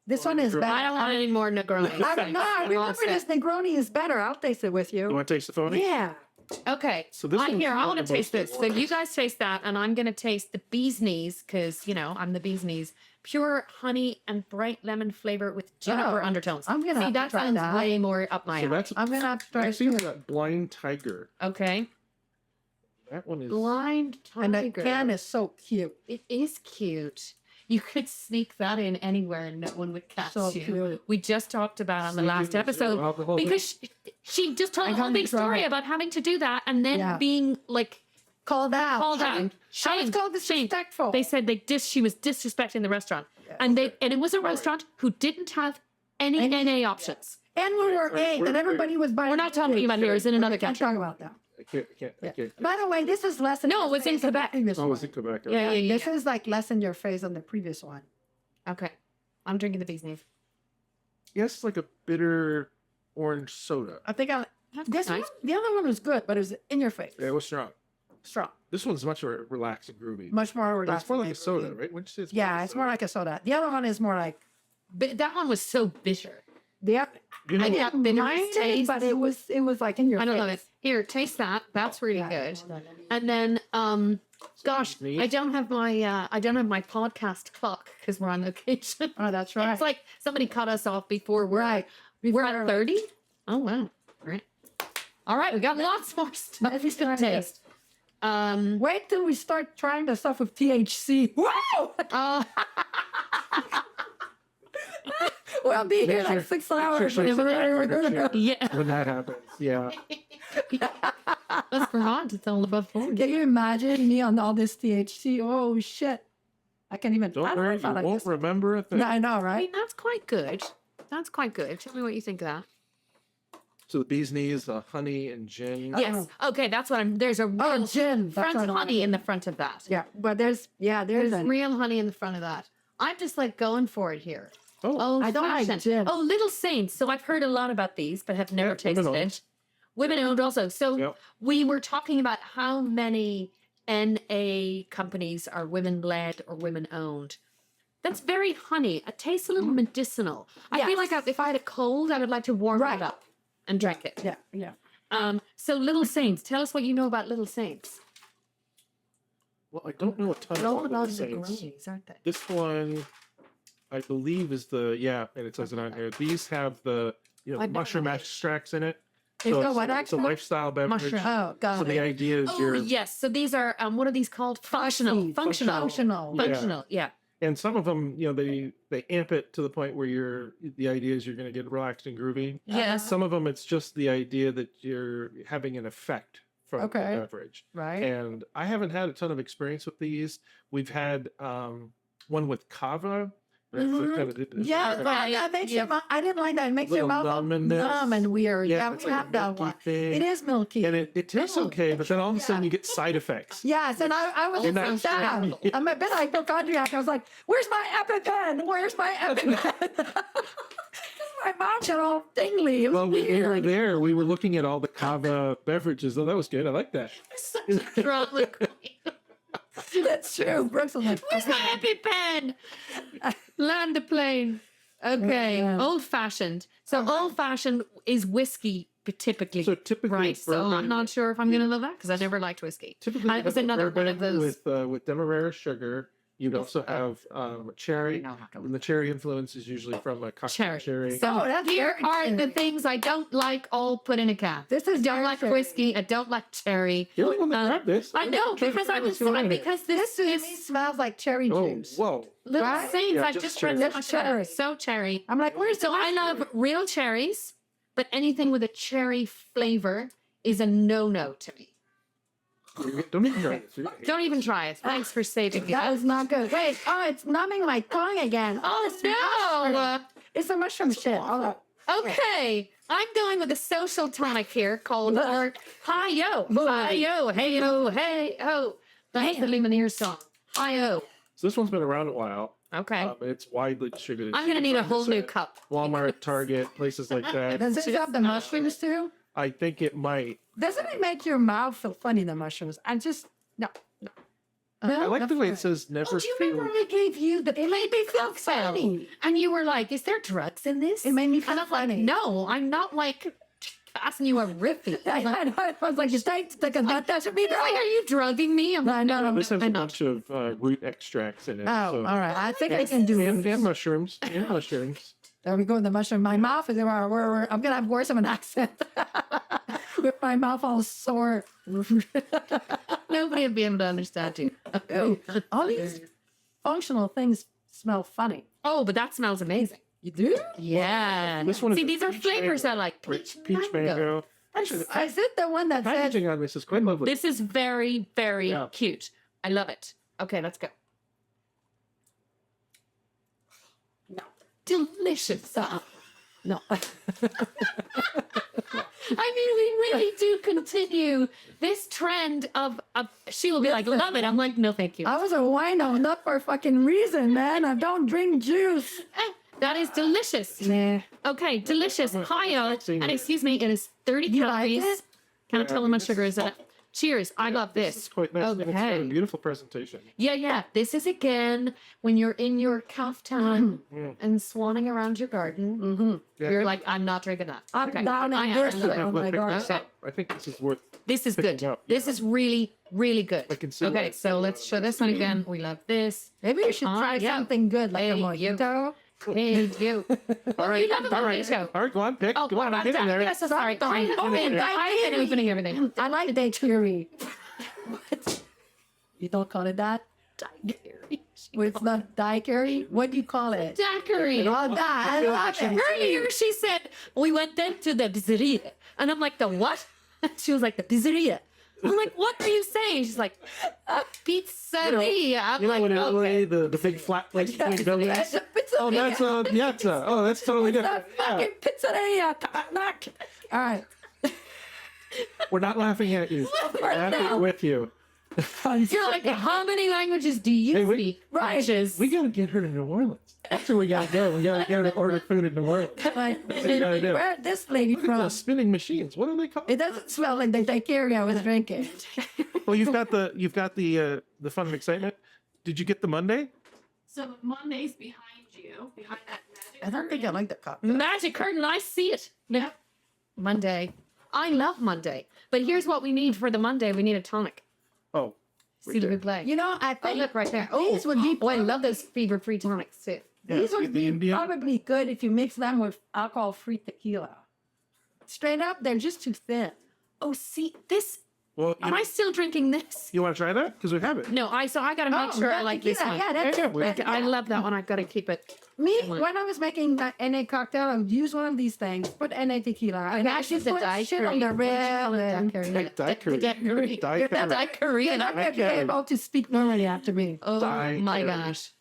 This one is I better. don't want any more Negronis. I know. I remember this Negroni is better. I'll taste it with you you. want to taste the phony? Yeah. Okay, So this I'm one's here. I not want to the taste most this. So you guys taste that, and I'm gonna taste the bee's knees because I'm the bee's knees. Pure honey and bright lemon flavor with juniper Oh, undertones. I'm gonna See, have to that try sounds that. way more up my So alley. that's I'm gonna have to try actually it. that Blind Tiger. Okay, That one is. blind And the tiger. can is so cute. It is cute. You could sneak that in anywhere and no one would catch So you. cute. We just talked about on the last episode Alcohol. because she just told a whole can't big try story it. about having to do that and then Yeah. being like Called out. called out. I was Shamed. called Shamed. disrespectful. They said she was disrespecting the restaurant, and it was a restaurant who didn't have any Any- NA options. And we were eight, and everybody was buying. We're not talking about here; it's in another I can't country. talk about that. I can't. By the way, this is less than. No, it was in Quebec. Oh, was it Quebec? Yeah, yeah, This is like less in your face than the previous one. Okay, I'm drinking the bee's knees. Yes, it's like a bitter orange soda. I think That's this nice. one, the other one was good, but it was in your face. Yeah, it was strong. Strong, This one's much more relaxed and groovy. much more But relaxed. it's more like a soda, right? Wouldn't you say Yeah, it's more like a soda. The other one is more like But that one was so bitter. the. You know, I didn't bitter Mine, taste. but it was like in your I don't face. know it. Here, taste that. That's really good. And then, gosh, Neat. I don't have my podcast clock because we're on location. Oh, that's right. It's like somebody cut us off before we're at 30. Oh wow! All right, we got lots more stuff At least to I did. taste. Wait till we start trying the stuff with THC. Wow! Uh, We'll be here like 6 hours. Sure. yeah, when that happens, yeah. that's for hot. It's all above 40. Can you imagine me on all this THC? Oh shit! I can't even. I Don't know worry, if I you like won't this. remember a thing. No, I know, I right? mean, that's quite good. That's quite good. Tell me what you think of that. So the bee's knees, honey and gin. Yes. Okay, that's what I'm. There's a Oh, real gin. That's front what I honey like. in the front of that. Yeah, but there's There's a real honey in the front of that. I'm just like going for it here. Oh, I don't like fashioned. gin. Oh, Little Saints. So I've heard a lot about these, but have never Yeah, tasted women-owned. it. Women owned also. So Yep. we were talking about how many NA companies are women led or women owned. That's very honey. It tastes a little medicinal. I feel like Yes. if I had a cold, I would like to warm Right. it up and drink it. yeah. So Little Saints. Tell us what you know about Little Saints. well, I don't know a ton They're all about about the the Saints. grays, aren't they? This one, I believe, is and it says it on here. These have the I know. mushroom extracts in it. It's got it's, what it's a extract? lifestyle beverage. Mushroom. Oh, got So the it. idea is Oh you're, yes. So these are what are these called? Functional. Functional. Functional. Yeah. Functional. Yeah. and some of them, they amp it to the point where the idea is you're going to get relaxed and groovy. Yes. Some of them, it's just the idea that you're having an effect from Okay. the beverage. Right. And I haven't had a ton of experience with these. We've had one with kava. Right? So Mhm. kind of- Yeah, Okay. that makes your mouth. I didn't like that. It makes your Little mouth all numbness. numb and weird. Yeah, it's we like a have that milky one. thing. It is milky. And it tastes Oh. okay, but then all of a sudden Yeah. you get side effects. Yes, and I was And freaked that's- out. I'm a bit hypochondriac. I was like, "Where's my EpiPen? Where's my EpiPen?" My mouth got all tingly. It was Well, we were weird. there. We were looking at all the kava beverages. Oh, that was good. I like that. Such a drama queen. That's true. Brooks was like, Where's my EpiPen? Land the plane. Okay, Yeah. old fashioned. So old fashioned is whiskey typically. So typically, Right. So I'm bourbon- not sure if I'm going to love that because I never liked whiskey. Typically, It was another one of those. with demerara sugar, You'd also have cherry, and the cherry influence is usually from a cocktail cherry. So that's here very are the cherry. things I don't like all put in a can. This is Don't very like cherry. whiskey. I don't like cherry. You're the only one that grabbed this. I know because I was because This to me this smells like cherry Oh, juice. whoa. little Right? things Yeah, I just just cherry. read Just cherry. so cherry. I'm like, where's So I love real cherries, but anything with a cherry flavor is a no-no to me. Don't even try it. Don't even try it. Thanks for saving me. That is not good. Wait, it's numbing my tongue again. Oh, it's No. It's the mushroom shit. Hold on. Okay, I'm going with a social tonic here called Hi-Yo. Hi-Yo, hey-yo, hey-ho. That's the Lumineers song. Hi-Yo. So this one's been around a while. Okay. It's widely distributed. I'm going to need a whole new cup. Walmart, Target, places like that. Does it have the mushrooms too? I think it might. Doesn't it make your mouth feel funny, the mushrooms? I just, no. I like the way it says never Oh, do you feel. remember I gave you the It made me feel funny. And you were like, is there drugs in this? It made me And feel I'm like, funny. no, I'm not like asking you a riffy. I was like, you take that should be Like, are you drugging me? I'm like, no, This has a I'm not. bunch of root extracts in it. Oh, so. all right. I think I can do And it. mushrooms. And mushrooms. There we go with the mushroom. My mouth is where I'm gonna have worse of an accent with my mouth all sore. Nobody would be able to understand you. All these functional things smell funny. Oh, but that smells amazing. You do? Yeah. This one is See, a these are peach flavors mango. I like. Peach, Peach mango. Actually, the Is it the one that says packaging on this is quite lovely. This is very, very Yeah. cute. I love it. Okay, let's go. No. Delicious. no? I mean, we really do continue this trend of she will be like, love it. I'm like, no, thank you. I was a wino, not for a fucking reason, man. I don't drink juice. That is delicious. Nah. Okay, delicious. Hi, and excuse me, it is 30 You like calories. it? Can't tell how much sugar is in it. Cheers. I love This is this. quite nice. And it's got a Okay. beautiful presentation. Yeah. This is again when you're in your caftan and swanning around your garden. Mm-hmm. Yeah. You're like, I'm not drinking that. Up, Okay. down, I and am. thirsty. Oh my Pick god. this up. I think this is worth. This is good. Picking up. This is really, really good. I can see Okay, that. so let's show this one again. We love this. Maybe you should try yeah. something good like a Hey, mojito. Hey, you. All right. You love a All right. mojito. All right. Go on. Pick. Oh, Go on. Get in there. Yes, sorry. I am opening everything. I like daiquiri. What? You don't call it that? Daiquiri. It's not daiquiri. What do you call it? Daiquiri. Oh, that. I love it. Earlier she said, we went then to the pizzeria. And I'm like, the what? She was like, the pizzeria. I'm like, what are you saying? She's like, pizzeria. I'm You know, like, in okay. LA, the big flat place between buildings. It's a pizzeria. Oh, that's a piazza. Oh, that's totally It's a different. Yeah. fucking pizzeria. Knock. All right. We're not laughing at you. We're laughing with you. You're like, how many languages do you Hey, speak? Right. Bitches. We gotta get her to New Orleans. That's where we gotta go. We gotta get her to order food in New Orleans. Like, you gotta do. where this lady Look at from? those spinning machines. What are they called? It doesn't smell like the daiquiri I was drinking. Well, you've got the fun and excitement. Did you get the Monday? So Monday's behind you, behind that magic I don't think I like the cup. Magic curtain, I see it. Yeah. Monday. I love Monday. But here's what we need for the Monday. We need a tonic. Oh, See the big play. You know, I Oh, think look right there. Oh, these would be I love those fever-free tonics too. these yeah, would the be Indian. probably good if you mix them with alcohol-free tequila. Straight up, they're just too thin. Oh, see this. Well, Am I still drinking this? you want to try that? Because we have it. No, I gotta make sure I that like this tequila, one. Yeah, that's Yeah, we- Like, I love that one. I've got to keep it. me. What? When I was making that NA cocktail, I would use one of these things, put NA tequila, and That's actually the put shit on the rail. And Like daiquiri. Daiquiri. Daiquiri. Daiquiri. you're not going to be able to speak normally after me. Oh my Daiquiri. gosh.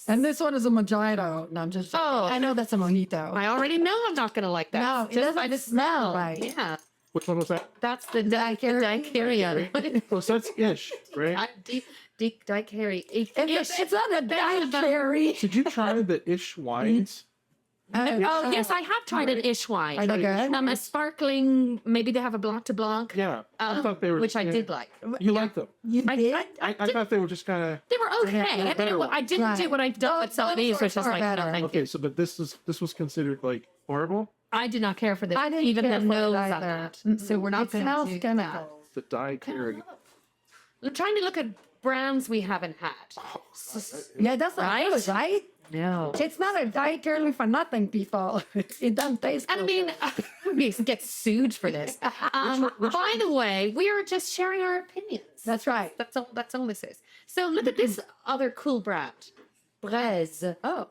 And this one is a mojito. No, I'm just. Oh. I know that's a mojito. I already know I'm not gonna like that. No, it Just doesn't by the smell smell. right. Yeah. Which one was that? That's the daiquiri. Oh, so that's ish, right? Deep daiquiri. It's not a daiquiri. Did you try the ish wines? Oh yes, I have tried an ish Are wine. they good? A sparkling. Maybe they have a blanc de blanc. Yeah, I thought they were. Which I yeah. did like. You liked them? You did? I thought they were just kind of They were okay. Yeah, better I didn't do Right. what I've done with some of these, which is Are like, no, better. thank you. okay. So, but this was considered like horrible. I did not care for this. I didn't even care the for it nose either. on that. So we're not It going smells to. chemicals. The daiquiri. I'm trying to look at brands we haven't had. Yeah, that's not Right? good, right? No. It's not a dietary for nothing, people. It doesn't taste I good. mean, we get sued for this. By the way, we are just sharing our opinions. That's right. That's all. That's all this is. So look at this other cool brand, Braise. Oh,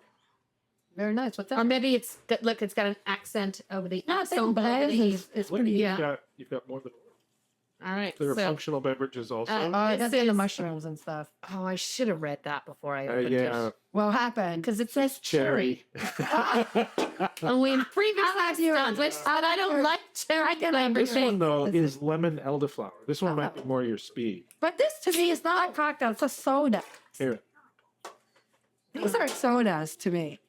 very nice. What's Or that? maybe it's look. It's got an accent over the. No, I accent think over the Braise E. is Look, pretty. Yeah. you've got more than All right. there are So, functional beverages also. Oh, This that's in the is- mushrooms and stuff. oh, I should have read that before I opened Yeah, it What happened? because it says cherry. cherry. And we previously have you- established that I don't like cherry flavored This one things. though is lemon elderflower. This one might be more your speed. But this to me is not a cocktail. It's a soda. Here, These are sodas to me.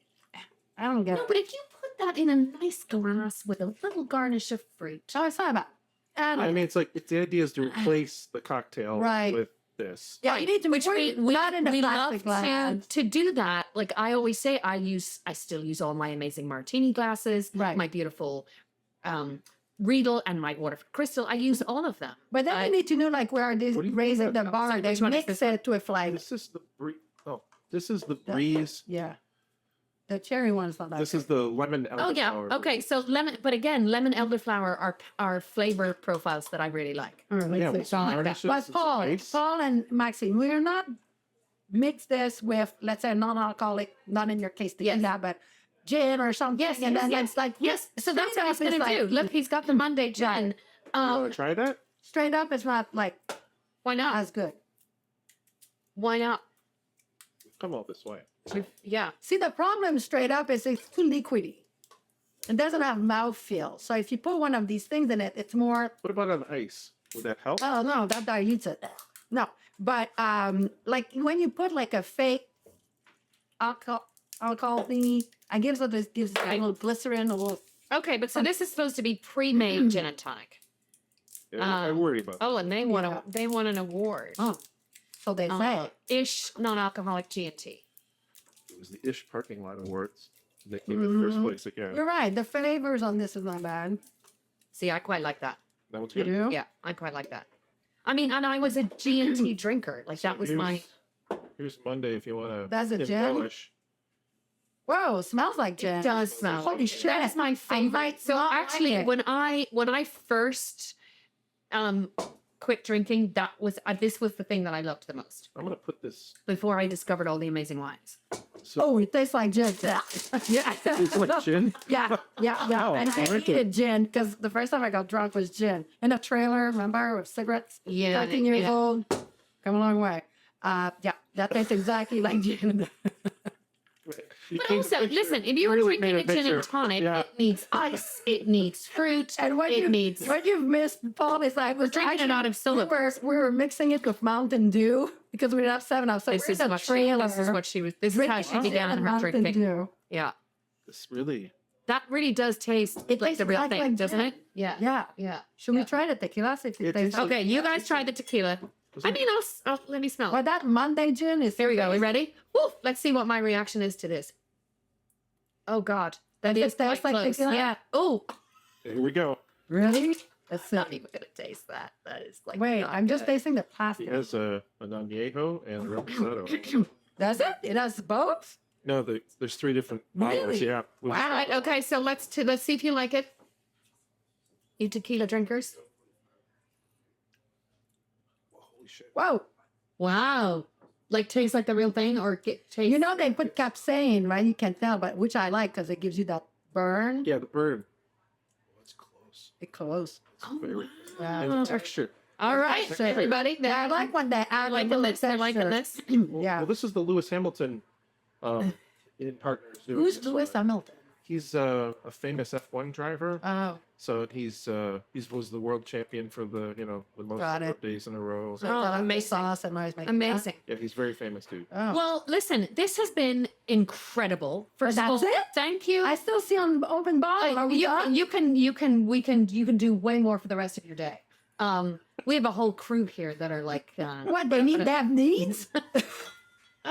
I don't get No, it. but if you put that in a nice glass with a little garnish of fruit, So it's not about. I don't I know. mean, it's like the idea is to replace the cocktail Right. with this. Yeah, you need to which we not in a we love plastic glass. to do that. Like I always say, I still use all my amazing martini glasses, Right. my beautiful Riedel and my Waterford Crystal. I use all of them. But then you need to know like where this What do you raising think the about- bar. sorry, They which one is mix this it with like This is the breeze. Oh, this is the breeze. yeah. The cherry one's not that. This is the lemon elderflower. Oh yeah, okay. So lemon, but again, lemon elderflower are flavor profiles that I really like. All right, Yeah, let's with see. some garnishes and But some Paul, ice. Paul and Maxine, we're not mix this with, let's say, non-alcoholic, not in your case, tequila, but gin or something. Yes, and yes, then yes. it's like, Yes, so that's straight what he's up is gonna do. like- Look, he's got the Monday gin. You want to try that? Straight up, it's not like Why not? as good. Why not? Come all this way. Yeah. See, the problem straight up is it's too liquidy. It doesn't have mouthfeel. So if you put one of these things in it, it's more, What about on ice? Would that help? oh no, that dilutes it. No. But like when you put like a fake alcohol thingy, I gives it a little glycerin, a little. Okay, but so this is supposed to be pre-made gin and tonic. Yeah, I worry about that. Oh, and they won an award. Oh, so they say. Ish non-alcoholic G&T. It was the Ish parking lot awards. They came in first place again. You're right. The flavors on this is not bad. See, I quite like that. That one's You good. do? Yeah, I quite like that. I mean, and I was a G&T drinker. Like that was my. Here's Monday if you want to. That's a gin? Whoa, smells like gin. It does smell. Holy shit. That's my favorite. might So not actually, like it. when I first quit drinking, this was the thing that I loved the most I'm gonna put this. before I discovered all the amazing wines. So Oh, it tastes like gin. Yeah. it's like gin. Yeah. Wow, And I I like hated gin because the first time I got drunk was gin. In a trailer, remember, with cigarettes? Yeah, 13 years yeah. old. Come a long way. Yeah, that tastes exactly like gin. You But can also, picture- listen, if you were really drinking a paint a gin and picture. tonic, Yeah. it needs ice, it needs fruit, And what it needs. you've missed, Paul, is like, was drinking it out of syllabus. We were mixing it with Mountain Dew because we didn't have 7-Up. So This we're is in a what trailer. this is what she was. This is how she drinking began her Mountain drinking. Dew. Yeah, This really. that really does taste It like tastes the real exactly thing, like doesn't gin. it? Yeah, Yeah. yeah. Should we try the tequila? See if It it tastes tastes- Okay, you guys try the tequila. I mean, I'll let me smell. Well, that Monday gin is. Here we go. We ready? Woo! Let's see what my reaction is to this. Oh God, that Does is it taste quite like close. tequila? Yeah. Oh, Here we go. Really? that's not even gonna taste that. That is like. Wait, not I'm just good. tasting the He plastic. has a añejo and a reposado. Does it? It has both? No, there's 3 different bottles. Really? Yeah. With- All right. Okay. So let's see if you like it. You tequila drinkers. Holy shit. Whoa. Wow. Like tastes like the real thing, or taste. You know they put capsaicin, right? You can tell, but which I like because it gives you that burn. Yeah, the burn. That's close. It close. Oh, Very. Yeah. And texture. all right, so everybody. Yeah, I like when they add like a the little this. I like texture. this. Yeah. Well, this is the Lewis Hamilton in partners. doing Who's this. Lewis Hamilton? He's a famous F1 driver. Oh, So he was the world champion for the the most Got number of it. days in a row. so Oh, that amazing. sauce and rice making. Amazing. Yeah, he's very famous dude. Oh. Well, listen, this has been incredible. First of That's all, it? thank you. I still see on open bottle. Are we done? you can do way more for the rest of your day. We have a whole crew here that are like. What they need? They have needs.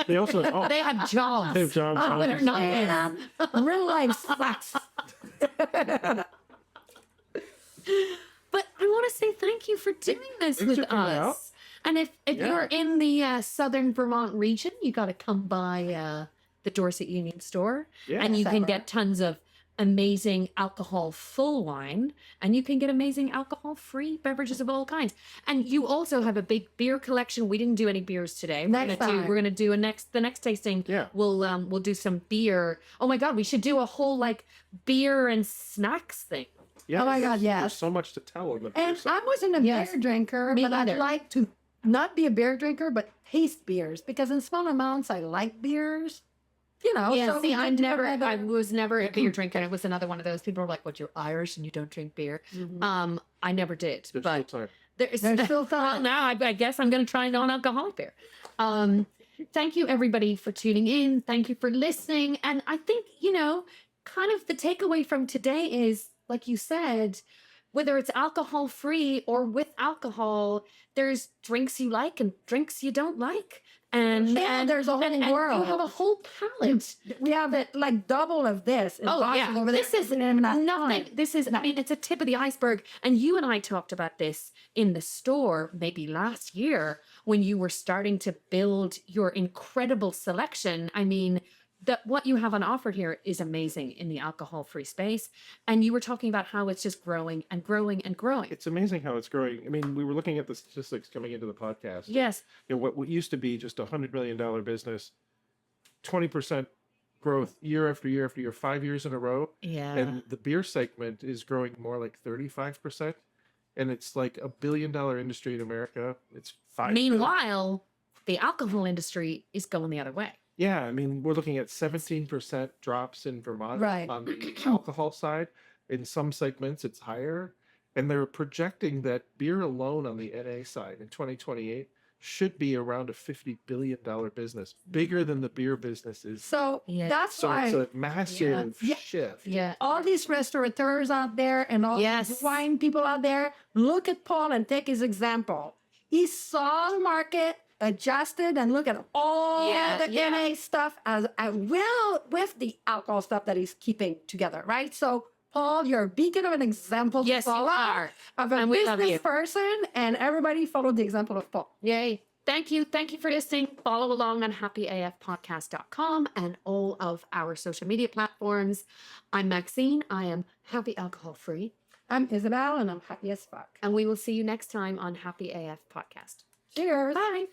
They also They have jobs. Dave Johnson. Oh, they're not real life sucks. But I want to say thank you for doing this Thanks with for coming out. us. And if Yeah. you're in the southern Vermont region, you got to come by the Dorset Union store, Yeah. and you can Summer. get tons of amazing alcohol full wine, and you can get amazing alcohol free beverages of all kinds. And you also have a big beer collection. We didn't do any beers today. Next time. We're gonna do the next tasting. Yeah. We'll do some beer. Oh my God, we should do a whole like beer and snacks thing. Yeah. Oh my God, There's yes. so much to tell in the beer And side. I wasn't a Yes. beer drinker, Me but I'd neither. like to not be a beer drinker, but taste beers because in small amounts I like beers. You know, Yeah, so see, I I was never a beer drinker. It was another one of those people were like, "What, you're Irish and you don't drink beer?" I never did, There's but still time. there's still well, time. now I guess I'm going to try non-alcoholic beer. Thank you everybody for tuning in. Thank you for listening. And I think, kind of the takeaway from today is, like you said, whether it's alcohol free or with alcohol, there's drinks you like and drinks you don't like. And Yeah, there's a whole and world. you have a whole palette. we have it like double of this. and Oh, boxes yeah. over there. This is And I'm nothing. fine. This is, I mean, it's a tip of the iceberg. And you and I talked about this in the store maybe last year when you were starting to build your incredible selection. I mean, that what you have on offer here is amazing in the alcohol-free space. And you were talking about how it's just growing and growing and growing. It's amazing how it's growing. I mean, we were looking at the statistics coming into the podcast. Yes. What used to be just $100 million business, 20% growth year after year after year, 5 years in a row. Yeah. And the beer segment is growing more like 35%. And it's like $1 billion industry in America. It's $5 billion. Meanwhile, the alcohol industry is going the other way. Yeah, I mean, we're looking at 17% drops in Vermont Right. on the alcohol side. In some segments, it's higher. And they're projecting that beer alone on the NA side in 2028 should be around a $50 billion business, bigger than the beer business is. So Yeah. that's So why it's a massive Yeah. shift. Yeah. all these restaurateurs out there and all Yes. these wine people out there, look at Paul and take his example. He saw the market, adjusted, and look at all Yeah, the yeah. NA stuff as well with the alcohol stuff that he's keeping together, right? So, Paul, you're a beacon of an example to Yes, you follow are. of a And we love business you. person, and everybody follow the example of Paul. Yay. Thank you. Thank you for listening. Follow along on happyafpodcast.com and all of our social media platforms. I'm Maxine. I am happy alcohol free. I'm Isabel, and I'm happy as fuck. And we will see you next time on Happy AF Podcast. Cheers. Bye.